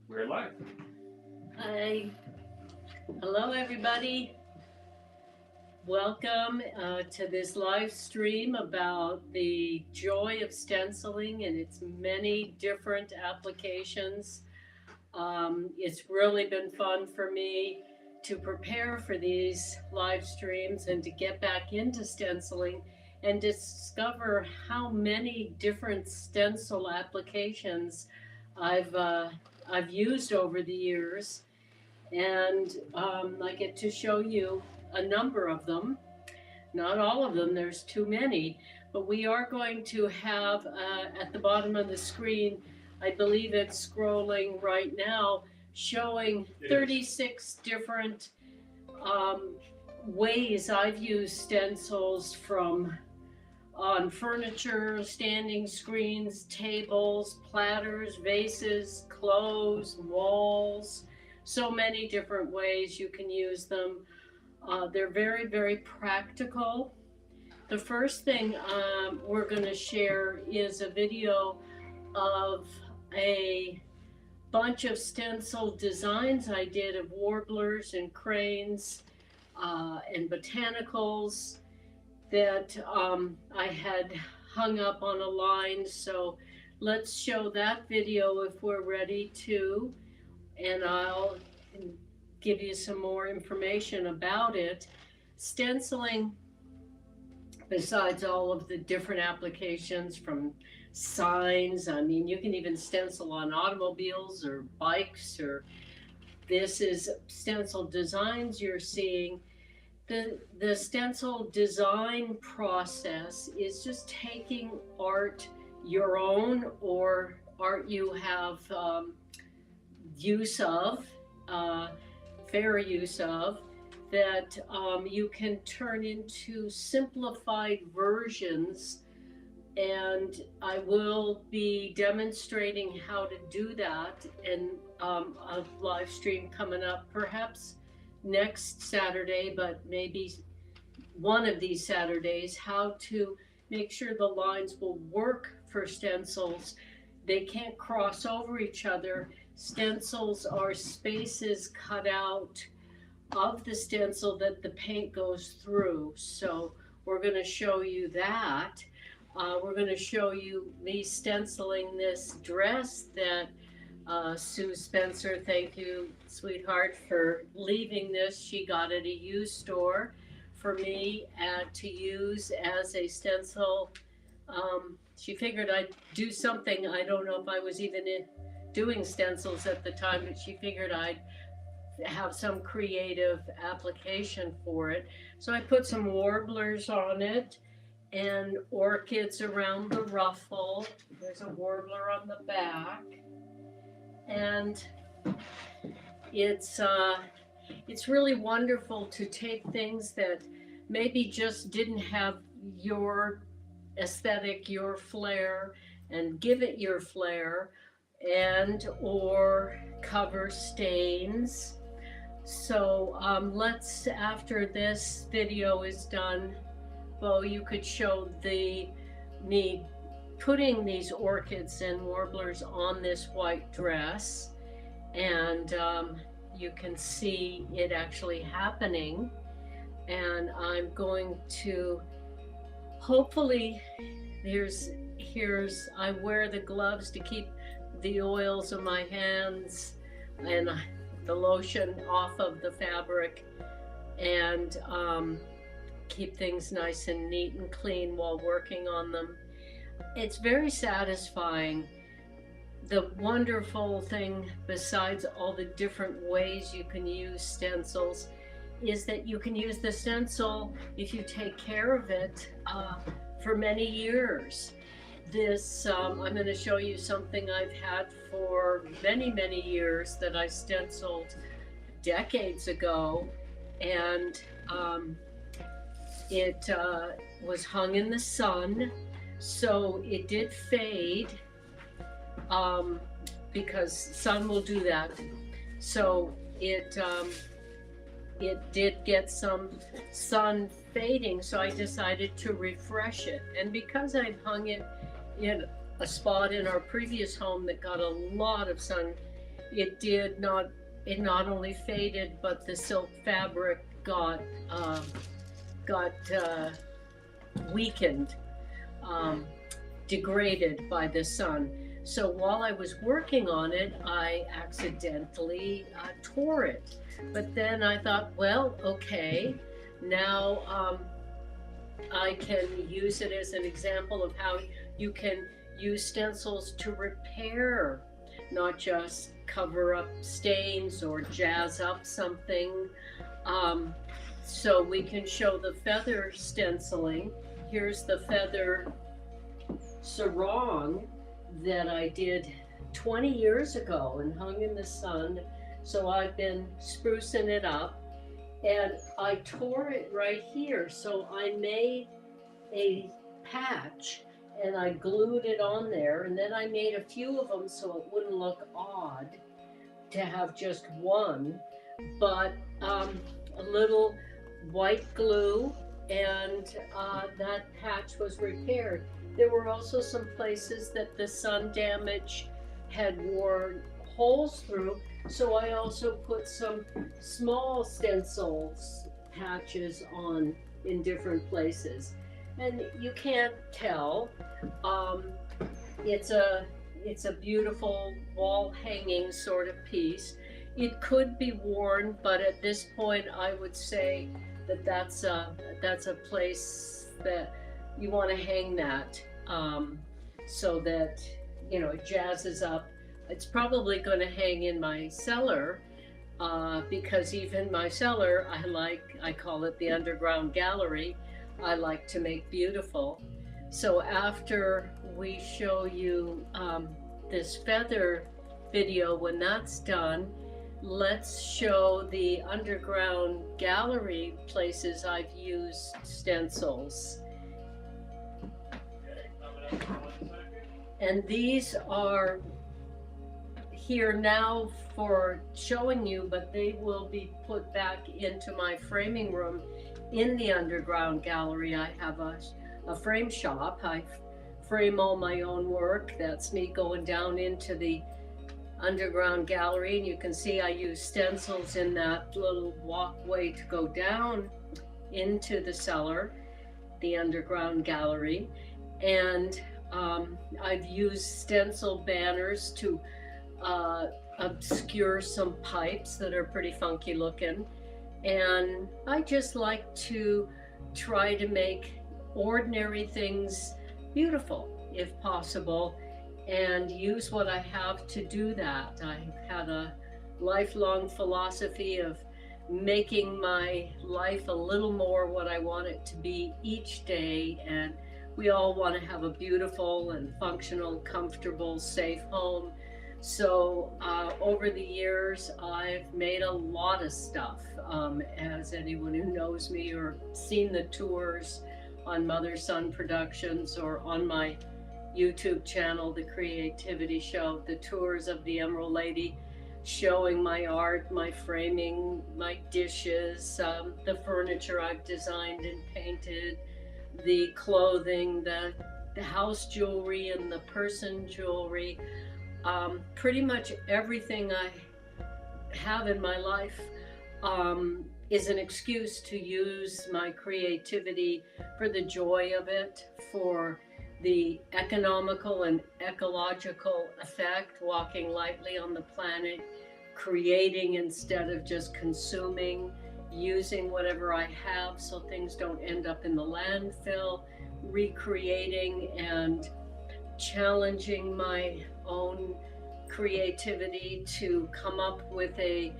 We're live. Hi. Hello, everybody. Welcome to this live stream about the joy of stenciling and its many different applications. It's really been fun for me to prepare for these live streams and to get back into stenciling and discover how many different stencil applications I've uh, I've used over the years, and I get to show you a number of them. Not all of them, there's too many, but we are going to have at the bottom of the screen, I believe it's scrolling right now, showing 36 different um, ways I've used stencils, from on furniture, standing screens, tables, platters, vases, clothes, walls. So many different ways you can use them. They're very, very practical. The first thing we're going to share is a video of a bunch of stencil designs I did of warblers and cranes and botanicals that I had hung up on a line. So let's show that video if we're ready to, and I'll give you some more information about it. Stenciling, besides all of the different applications from signs, I mean, you can even stencil on automobiles or bikes, or this is stencil designs you're seeing. The stencil design process is just taking art, your own or art you have use of, fair use of, that you can turn into simplified versions. And I will be demonstrating how to do that in a live stream coming up, perhaps next Saturday, but maybe one of these Saturdays, how to make sure the lines will work for stencils. They can't cross over each other. Stencils are spaces cut out of the stencil that the paint goes through. So we're going to show you that. We're going to show you me stenciling this dress that Sue Spencer, thank you, sweetheart, for leaving this. She got at a used store for me to use as a stencil. She figured I'd do something. I don't know if I was even doing stencils at the time, but she figured I'd have some creative application for it. So I put some warblers on it and orchids around the ruffle. There's a warbler on the back. And it's really wonderful to take things that maybe just didn't have your aesthetic, your flair, and give it your flair, and or cover stains. So let's, after this video is done, Bo, you could show me putting these orchids and warblers on this white dress, and you can see it actually happening. And I'm going to, hopefully, I wear the gloves to keep the oils of my hands and the lotion off of the fabric, and keep things nice and neat and clean while working on them. It's very satisfying. The wonderful thing, besides all the different ways you can use stencils, is that you can use the stencil, if you take care of it, for many years. This, I'm going to show you something I've had for many, many years that I stenciled decades ago, and it was hung in the sun. So it did fade, because sun will do that. So it did get some sun fading, so I decided to refresh it. And because I'd hung it in a spot in our previous home that got a lot of sun, it not only faded, but the silk fabric got weakened, um, degraded by the sun. So while I was working on it, I accidentally tore it. But then I thought, well, okay, now I can use it as an example of how you can use stencils to repair, not just cover up stains or jazz up something. So we can show the feather stenciling. Here's the feather sarong that I did 20 years ago and hung in the sun. So I've been sprucing it up, and I tore it right here. So I made a patch and I glued it on there, and then I made a few of them so it wouldn't look odd to have just one, but a little white glue, and that patch was repaired. There were also some places that the sun damage had worn holes through, so I also put some small stencils patches on in different places. And you can't tell. It's a beautiful wall hanging sort of piece. It could be worn, but at this point I would say that that's a place that you want to hang that, so that, you know, it jazzes up. It's probably going to hang in my cellar, because even my cellar, I call it the underground gallery. I like to make beautiful. So after we show you this feather video, when that's done, let's show the underground gallery places I've used stencils. And these are here now for showing you, but they will be put back into my framing room in the underground gallery. I have a frame shop. I frame all my own work. That's me going down into the underground gallery, and you can see I use stencils in that little walkway to go down into the cellar, the underground gallery. And I've used stencil banners to obscure some pipes that are pretty funky looking. And I just like to try to make ordinary things beautiful, if possible, and use what I have to do that. I've had a lifelong philosophy of making my life a little more what I want it to be each day, and we all want to have a beautiful and functional, comfortable, safe home. So over the years, I've made a lot of stuff. As anyone who knows me or seen the tours on Mother Son Productions or on my YouTube channel, The Creativity Show, the tours of the Emerald Lady, showing my art, my framing, my dishes, the furniture I've designed and painted, the clothing, the house jewelry and the person jewelry. Pretty much everything I have in my life is an excuse to use my creativity for the joy of it, for the economical and ecological effect, walking lightly on the planet, creating instead of just consuming, using whatever I have so things don't end up in the landfill, recreating and challenging my own creativity to come up with a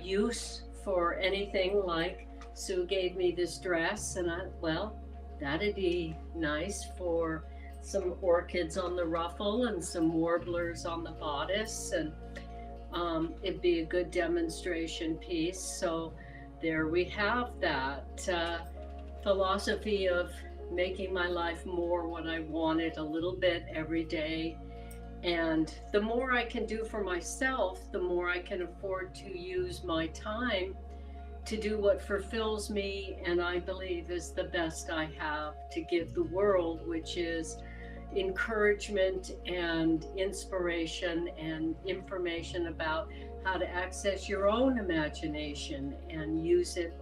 use for anything. Like Sue gave me this dress, and that'd be nice for some orchids on the ruffle and some warblers on the bodice, and it'd be a good demonstration piece. So there we have that philosophy of making my life more what I wanted a little bit every day. And the more I can do for myself, the more I can afford to use my time to do what fulfills me and I believe is the best I have to give the world, which is encouragement and inspiration and information about how to access your own imagination and use it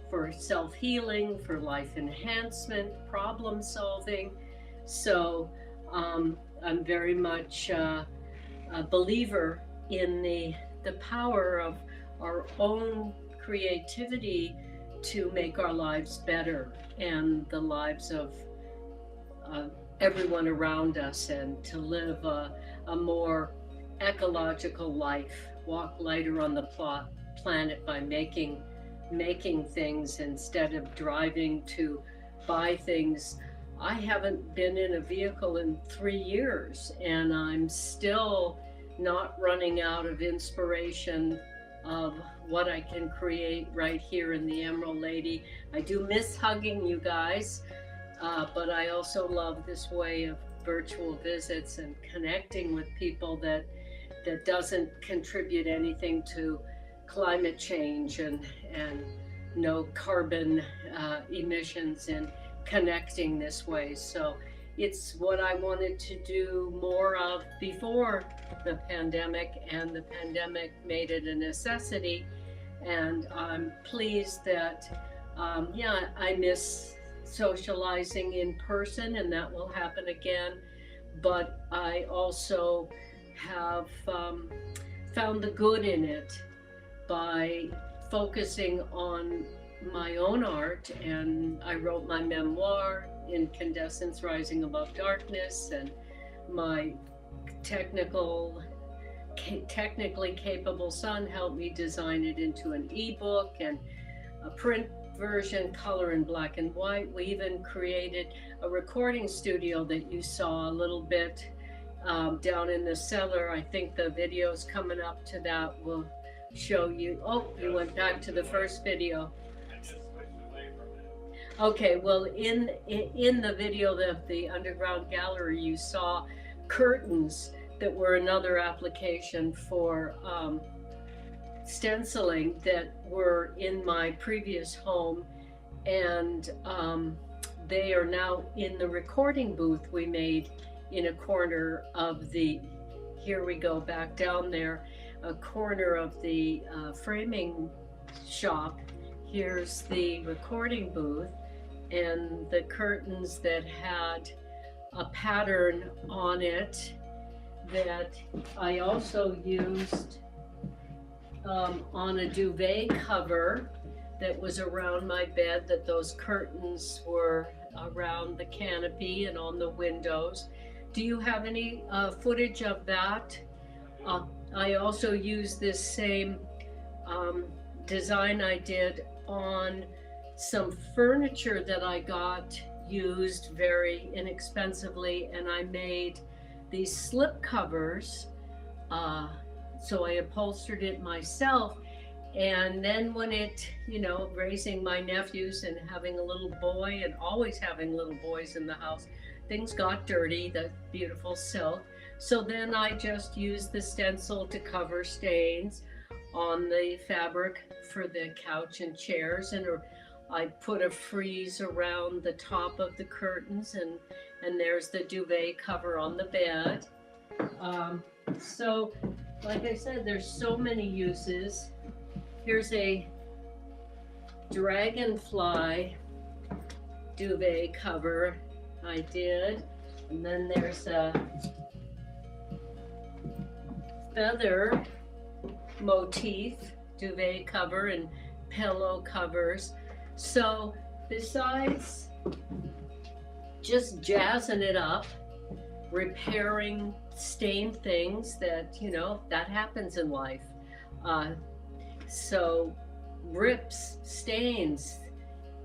for self-healing, for life enhancement, problem solving. So I'm very much a believer in the power of our own creativity to make our lives better and the lives of everyone around us, and to live a more ecological life, walk lighter on the planet by making things instead of driving to buy things. I haven't been in a vehicle in 3 years, and I'm still not running out of inspiration of what I can create right here in the Emerald Lady. I do miss hugging you guys, but I also love this way of virtual visits and connecting with people that doesn't contribute anything to climate change and no carbon emissions, and connecting this way. So it's what I wanted to do more of before the pandemic, and the pandemic made it a necessity. And I'm pleased that, I miss socializing in person, and that will happen again. But I also have found the good in it by focusing on my own art. And I wrote my memoir, Incandescence Rising Above Darkness, and my technically capable son helped me design it into an ebook and a print version, color in black and white. We even created a recording studio that you saw a little bit down in the cellar. I think the videos coming up to that will show you. Oh, you went back to the first video. Okay, well, in the video of the underground gallery, you saw curtains that were another application for stenciling that were in my previous home, and they are now in the recording booth we made in a corner of the, here we go back down there, a corner of the framing shop. Here's the recording booth, and the curtains that had a pattern on it that I also used on a duvet cover that was around my bed, that those curtains were around the canopy and on the windows. Do you have any footage of that? I also used this same design I did on some furniture that I got used very inexpensively, and I made these slip covers. So I upholstered it myself. And then when it, raising my nephews and having a little boy, and always having little boys in the house, things got dirty, the beautiful silk. So then I just used the stencil to cover stains on the fabric for the couch and chairs, and I put a frieze around the top of the curtains, and there's the duvet cover on the bed. So like I said, there's so many uses. Here's a dragonfly duvet cover I did, and then there's a feather motif duvet cover and pillow covers. So besides just jazzing it up, repairing stained things that, that happens in life. So rips, stains,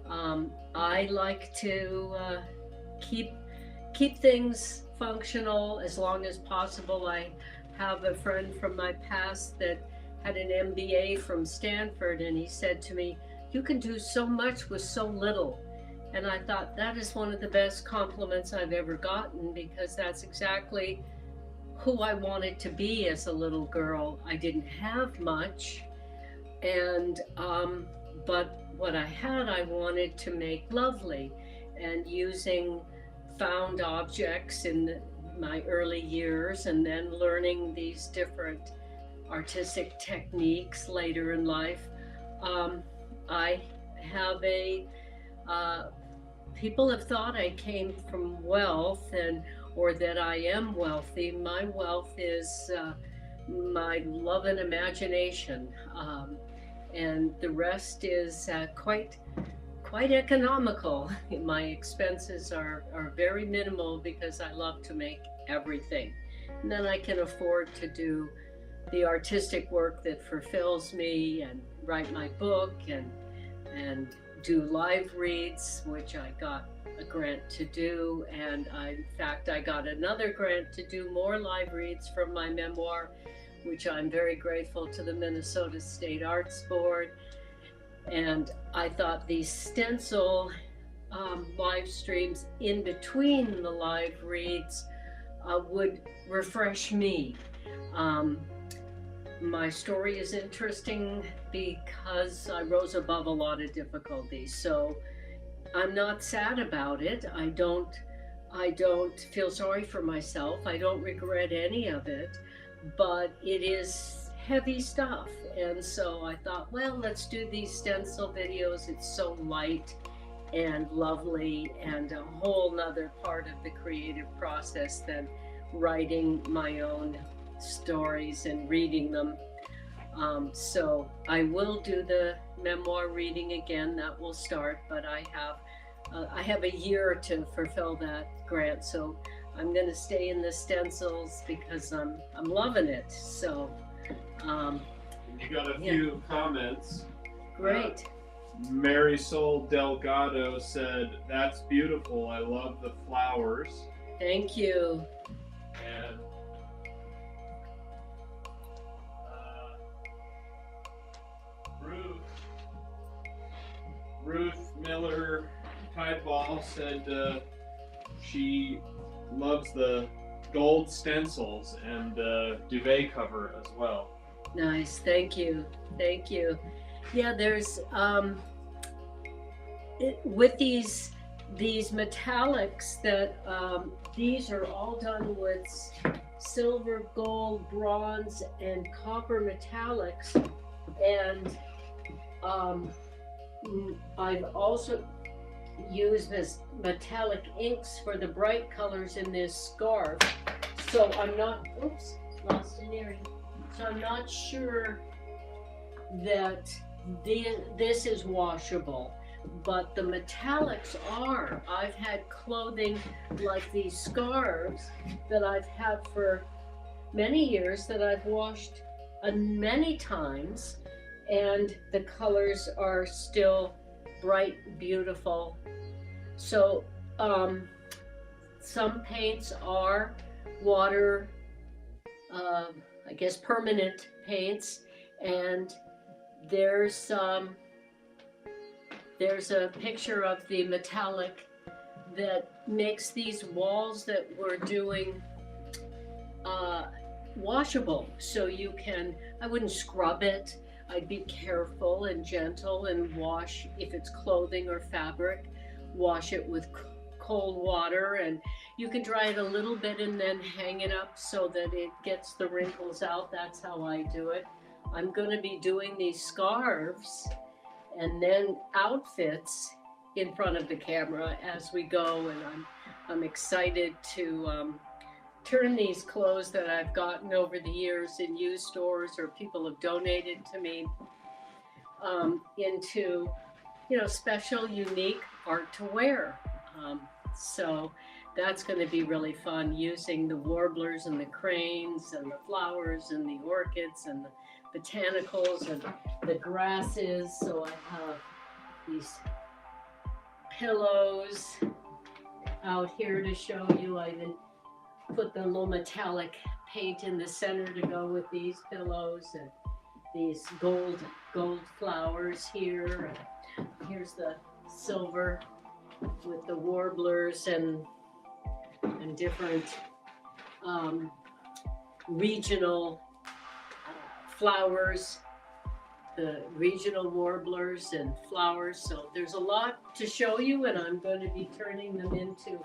I like to keep things functional as long as possible. I have a friend from my past that had an MBA from Stanford, and he said to me, "You can do so much with so little." And I thought that is one of the best compliments I've ever gotten, because that's exactly who I wanted to be as a little girl. I didn't have much, and but what I had, I wanted to make lovely, and using found objects in my early years, and then learning these different artistic techniques later in life. I have people have thought I came from wealth, or that I am wealthy. My wealth is my love and imagination, and the rest is quite economical. My expenses are very minimal because I love to make everything. And then I can afford to do the artistic work that fulfills me, and write my book, and do live reads, which I got a grant to do. And in fact, I got another grant to do more live reads from my memoir, which I'm very grateful to the Minnesota State Arts Board. And I thought these stencil live streams in between the live reads would refresh me. My story is interesting because I rose above a lot of difficulties, so I'm not sad about it. I don't feel sorry for myself. I don't regret any of it, but it is heavy stuff. And so I thought, well, let's do these stencil videos. It's so light and lovely, and a whole nother part of the creative process than writing my own stories and reading them. So I will do the memoir reading again. That will start, but I have a year to fulfill that grant, so I'm going to stay in the stencils because I'm loving it. So you got a few comments. Great. Marisol Delgado said, "That's beautiful. I love the flowers." Thank you. And Ruth Miller Tideball said she loves the gold stencils and duvet cover as well. Nice. Thank you. Thank you. Yeah, there's with these metallics that these are all done with silver, gold, bronze, and copper metallics, and I've also used this metallic inks for the bright colors in this scarf. So I'm not, oops, lost an earring. So I'm not sure that this is washable, but the metallics are. I've had clothing like these scarves that I've had for many years that I've washed many times, and the colors are still bright, beautiful. So some paints are water, I guess permanent paints, and there's a picture of the metallic that makes these walls that we're doing washable. So you can, I wouldn't scrub it. I'd be careful and gentle and wash, if it's clothing or fabric, wash it with cold water, and you can dry it a little bit and then hang it up so that it gets the wrinkles out. That's how I do it. I'm going to be doing these scarves and then outfits in front of the camera as we go, and I'm excited to turn these clothes that I've gotten over the years in used stores or people have donated to me into, special, unique art to wear. So that's going to be really fun, using the warblers and the cranes and the flowers and the orchids and the botanicals and the grasses. So I have these pillows out here to show you. I even put the little metallic paint in the center to go with these pillows, and these gold flowers here. And here's the silver with the warblers and different regional flowers, the regional warblers and flowers. So there's a lot to show you, and I'm going to be turning them into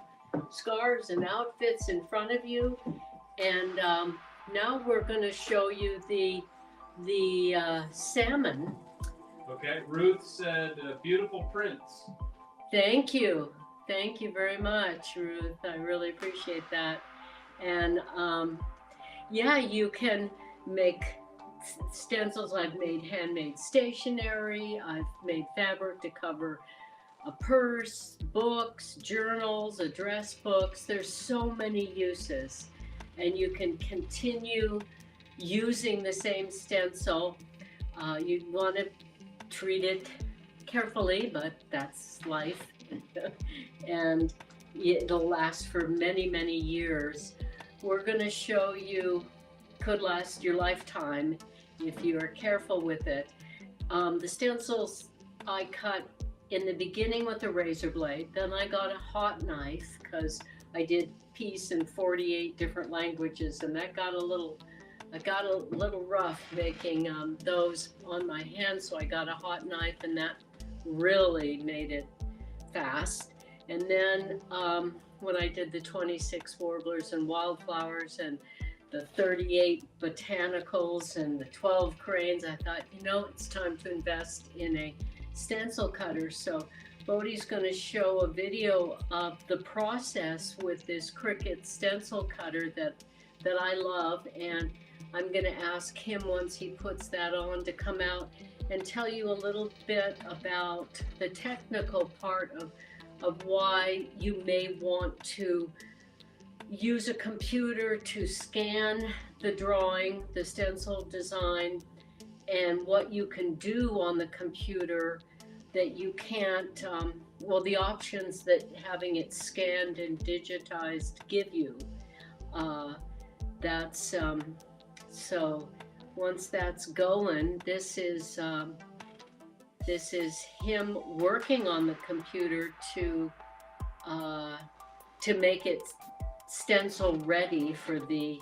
scarves and outfits in front of you. And now we're going to show you the salmon. Okay, Ruth said beautiful prints. Thank you. Thank you very much, Ruth. I really appreciate that. And yeah, you can make stencils. I've made handmade stationery. I've made fabric to cover a purse, books, journals, address books. There's so many uses. And you can continue using the same stencil. You want to treat it carefully, but that's life. And it'll last for many, many years. We're going to show you, could last your lifetime if you are careful with it. The stencils I cut in the beginning with a razor blade, then I got a hot knife because I did peace in 48 different languages, and that got a little rough making those on my hands, so I got a hot knife, and that really made it fast. And then when I did the 26 warblers and wildflowers and the 38 botanicals and the 12 cranes, I thought, you know, it's time to invest in a stencil cutter. So Bodhi's going to show a video of the process with this Cricut stencil cutter that I love, and I'm going to ask him once he puts that on to come out and tell you a little bit about the technical part of why you may want to use a computer to scan the drawing, the stencil design, and what you can do on the computer that you can't, well, the options that having it scanned and digitized give you. So once that's going, this is him working on the computer to make it stencil ready for the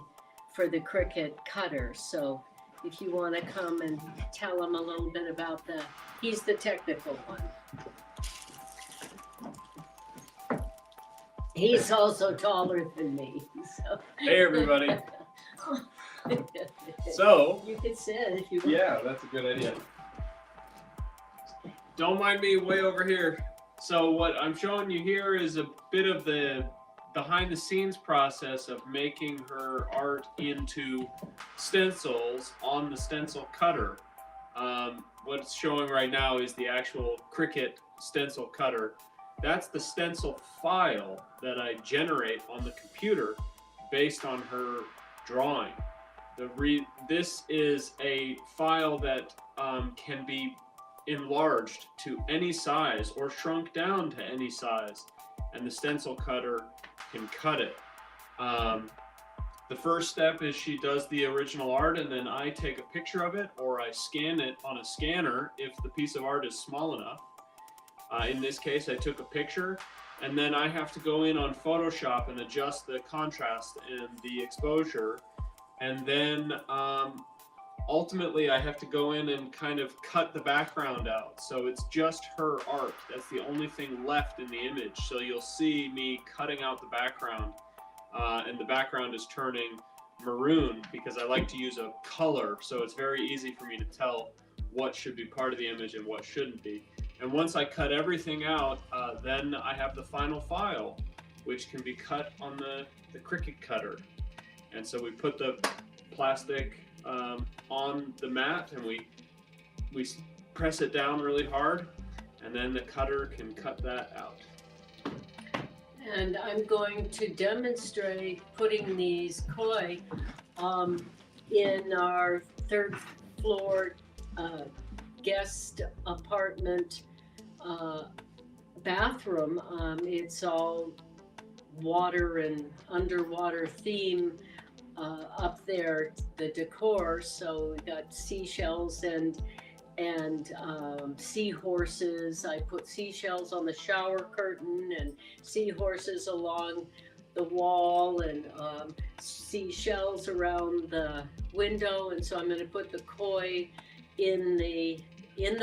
Cricut cutter. So if you want to come and tell him a little bit about he's the technical one. He's also taller than me. So. Hey everybody. So you can sit if you want. Yeah, that's a good idea. Don't mind me way over here. So what I'm showing you here is a bit of the behind the scenes process of making her art into stencils on the stencil cutter. What's showing right now is the actual Cricut stencil cutter. That's the stencil file that I generate on the computer based on her drawing. This is a file that can be enlarged to any size or shrunk down to any size, and the stencil cutter can cut it. The first step is she does the original art, and then I take a picture of it, or I scan it on a scanner if the piece of art is small enough. In this case, I took a picture, and then I have to go in on Photoshop and adjust the contrast and the exposure, and then ultimately I have to go in and kind of cut the background out. So it's just her art. That's the only thing left in the image. So you'll see me cutting out the background, and the background is turning maroon because I like to use a color, so it's very easy for me to tell what should be part of the image and what shouldn't be. And once I cut everything out, then I have the final file, which can be cut on the Cricut cutter. And so we put the plastic on the mat, and we press it down really hard, and then the cutter can cut that out. And I'm going to demonstrate putting these koi in our third floor guest apartment bathroom. It's all water and underwater theme up there, the decor. So we got seashells and seahorses. I put seashells on the shower curtain and seahorses along the wall, and seashells around the window. And so I'm going to put the koi in the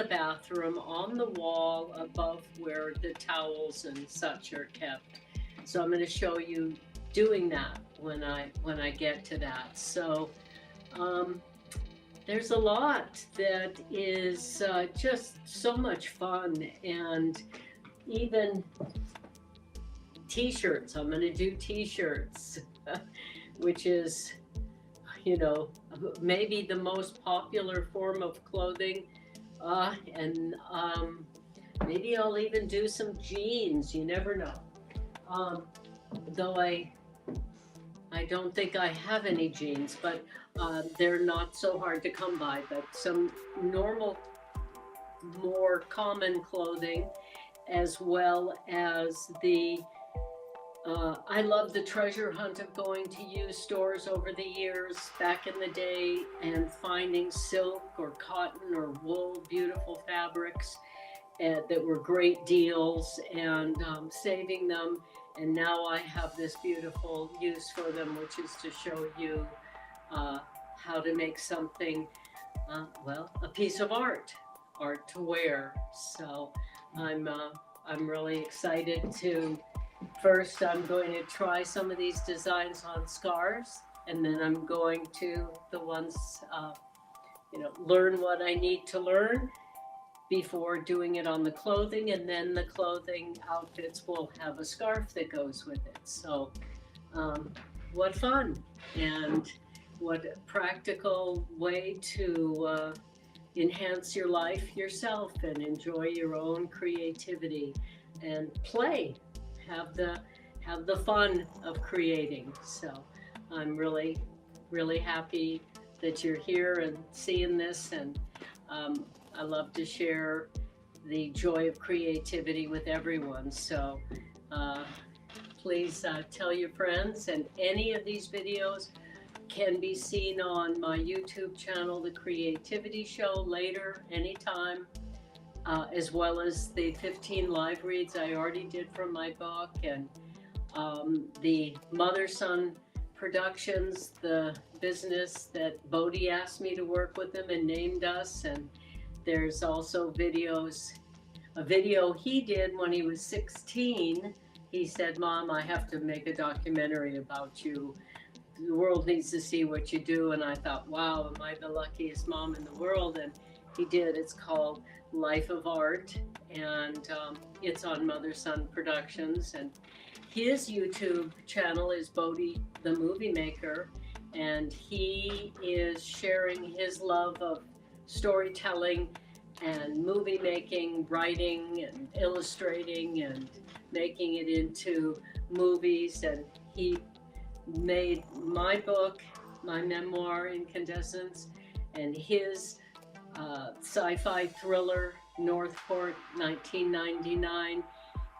bathroom on the wall above where the towels and such are kept. So I'm going to show you doing that when I get to that. So there's a lot that is just so much fun, and even t-shirts. I'm going to do t-shirts, which is, you know, maybe the most popular form of clothing, and maybe I'll even do some jeans. You never know. Though I don't think I have any jeans, but they're not so hard to come by. But some normal, more common clothing, as well as the I love the treasure hunt of going to used stores over the years back in the day and finding silk or cotton or wool, beautiful fabrics that were great deals, and saving them. And now I have this beautiful use for them, which is to show you how to make something, well, a piece of art to wear. So I'm really excited to. First, I'm going to try some of these designs on scarves, and then I'm going to learn what I need to learn before doing it on the clothing, and then the clothing outfits will have a scarf that goes with it. So what fun, and what a practical way to enhance your life yourself and enjoy your own creativity and play. Have the fun of creating. So I'm really, really happy that you're here and seeing this, and I love to share the joy of creativity with everyone. So please tell your friends, and any of these videos can be seen on my YouTube channel, The Creativity Show, later, anytime. As well as the 15 live reads I already did from my book, and the Mother-Son Productions, the business that Bodhi asked me to work with them and named us. And there's also a video he did when he was 16. He said, "Mom, I have to make a documentary about you. The world needs to see what you do." And I thought, wow, am I the luckiest mom in the world? And he did. It's called Life of Art, and it's on Mother-Son Productions. And his YouTube channel is Bodhi the Movie Maker, and he is sharing his love of storytelling and movie making, writing and illustrating and making it into movies. And he made my book, my memoir, Incandescence, and his sci-fi thriller, Northport, 1999,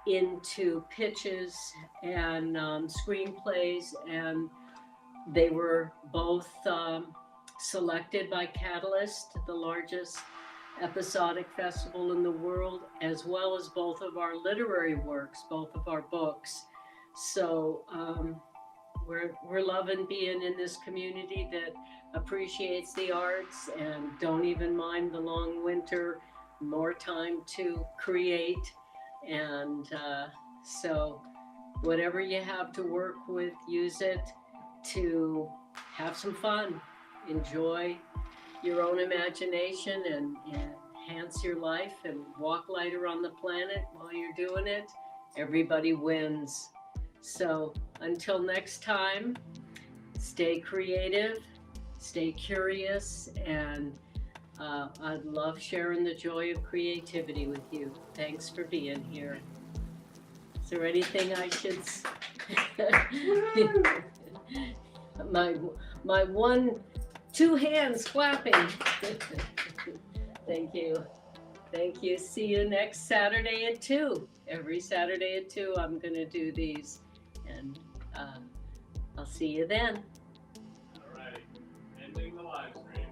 into pitches and screenplays, and they were both selected by Catalyst, the largest episodic festival in the world, as well as both of our literary works, both of our books. So we're loving being in this community that appreciates the arts and don't even mind the long winter, more time to create. And so whatever you have to work with, use it to have some fun, enjoy your own imagination, and enhance your life and walk lighter on the planet while you're doing it. Everybody wins. So until next time, stay creative, stay curious, and I love sharing the joy of creativity with you. Thanks for being here. Is there anything I should my two hands clapping. Thank you. Thank you. See you next Saturday at 2. Every Saturday at 2 I'm going to do these, and I'll see you then. All right. Ending the live stream.